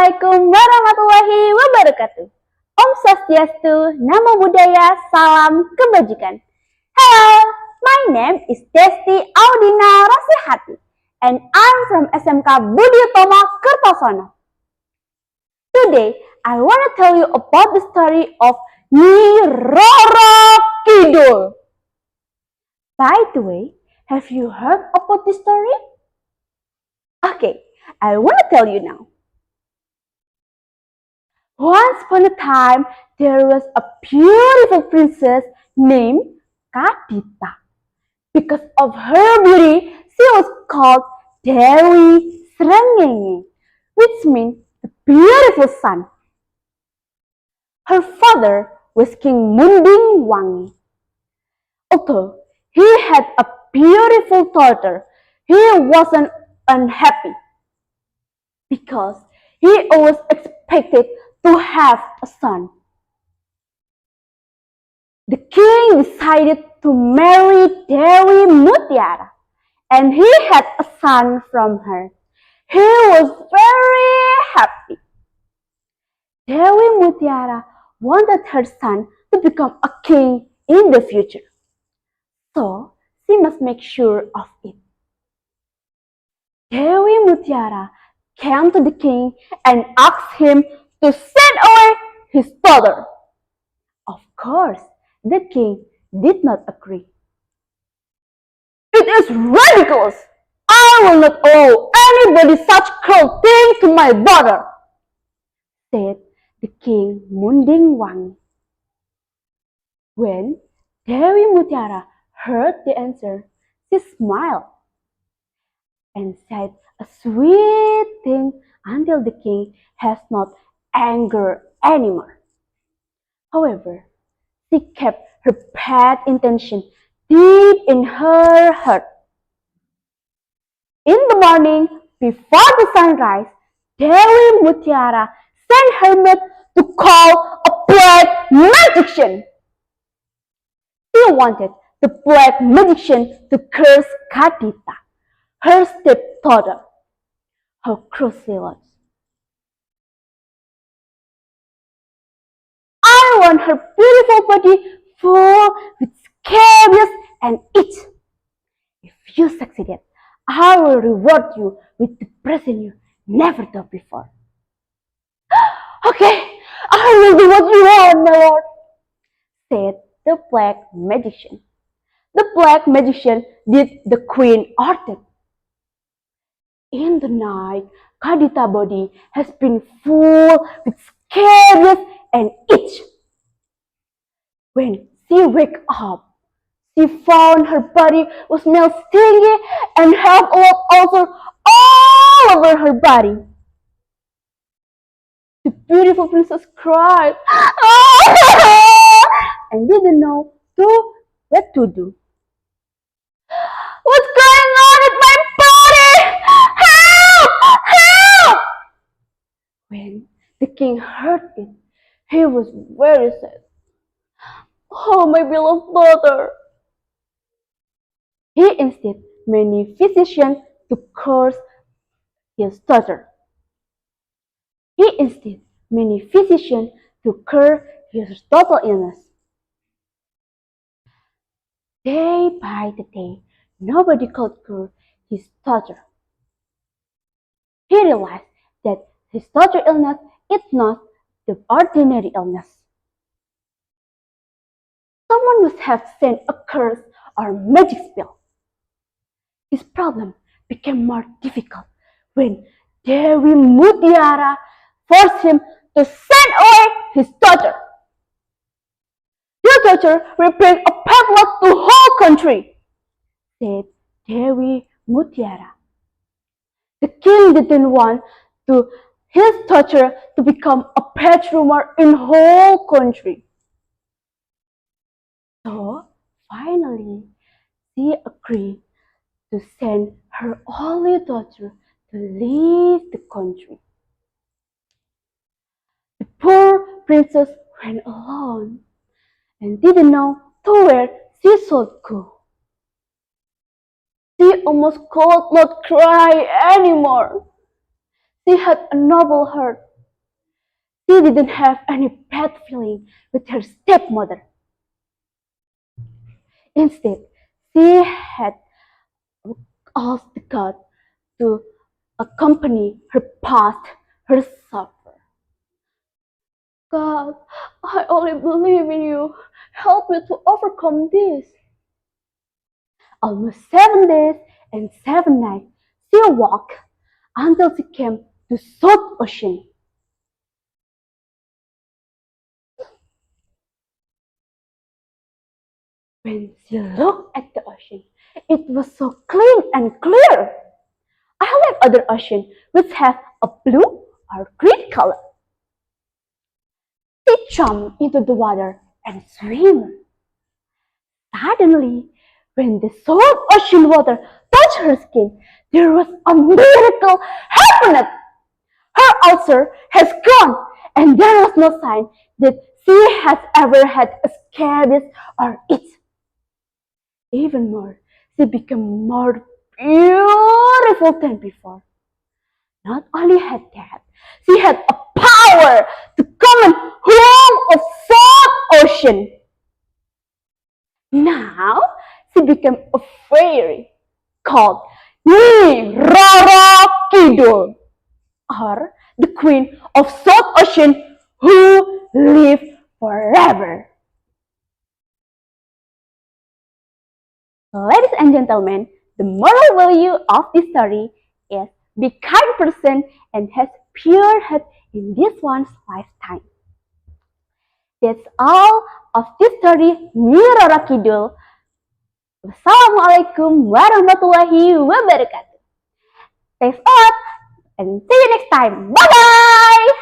Assalamualaikum warahmatullahi wabarakatuh. Om Swastiastu, Namo Buddhaya, Salam Kebajikan. Hello, my name is Desti Audina Rosikhati, and I'm from SMK Budi Utomo, Kertosono. Today, I want to tell you about the story of Nyi Roro Kidul. By the way, have you heard about this story? Okay, I want to tell you now. Once upon a time, there was a beautiful princess named Kadita. Because of her beauty, she was called Dewi Srengenge, which means the beautiful sun. Her father was King Munding Wangi. Although he had a beautiful daughter, he wasn't unhappy because he always expected to have a son. The king decided to marry Dewi Mutiara, and he had a son from her. He was very happy. Dewi Mutiara wanted her son to become a king in the future, so she must make sure of it. Dewi Mutiara came to the king and asked him to send away his daughter. Of course, the king did not agree. "It is ridiculous! I will not allow anybody such cruel thing to my daughter," said the king Munding Wangi. When Dewi Mutiara heard the answer, she smiled and said a sweet thing until the king has not angered anymore. However, she kept her bad intention deep in her heart. In the morning, before the sunrise, Dewi Mutiara sent her maid to call a black magician. She wanted the black magician to curse Kadita, her stepdaughter. How cruel she was. "I want her beautiful body full with scabies and itch. If you succeeded, I will reward you with the present you never thought before." "Okay, I will do what you want, my lord," said the black magician. The black magician did the queen ordered. In the night, Kadita's body has been full with scabies and itch. When she woke up, she found her body was smelled stinky and had a lot ulcer all over her body. The beautiful princess cried and didn't know what to do. "What's going on with my body? Help! Help!" When the king heard it, he was very sad. "Oh, my beloved daughter!" He instead many physicians to curse his daughter. He instead many physicians to cure his total illness. Day by the day, nobody could cure his daughter. He realized that his daughter's illness is not the ordinary illness. Someone must have sent a curse or magic spell. His problem became more difficult when Dewi Mutiara forced him to send away his daughter. "Your daughter will bring a bad luck to the whole country," said Dewi Mutiara. The king didn't want his daughter to become a bad rumor in the whole country. So finally, she agreed to send her only daughter to leave the country. The poor princess went alone and didn't know to where she should go. She almost could not cry anymore. She had a noble heart, She didn't have any bad feeling with her stepmother. Instead, she had asked God to accompany her past, her suffer. God, I only believe in you. Help me to overcome this. Almost 7 days and 7 nights she walked until she came to South Ocean. When she looked at the ocean, it was so clean and clear. Unlike other oceans which have a blue or green color. She jumped into the water and swam. Suddenly, when the salt ocean water touched her skin, there was a miracle happened. Her ulcer has gone, and there was no sign that she has ever had a scabies or itch. Even more, she became more beautiful than before. Not only had that, she had a power to command whole of South Ocean. Now she became a fairy called Kidul, or the queen of South Ocean who lived forever. Ladies and gentlemen, the moral value of this story is be kind person and has pure heart in this one's lifetime. That's all of this story Mirora Kidul. Wassalamualaikum warahmatullahi wabarakatuh. Thanks a lot and see you next time. Bye bye!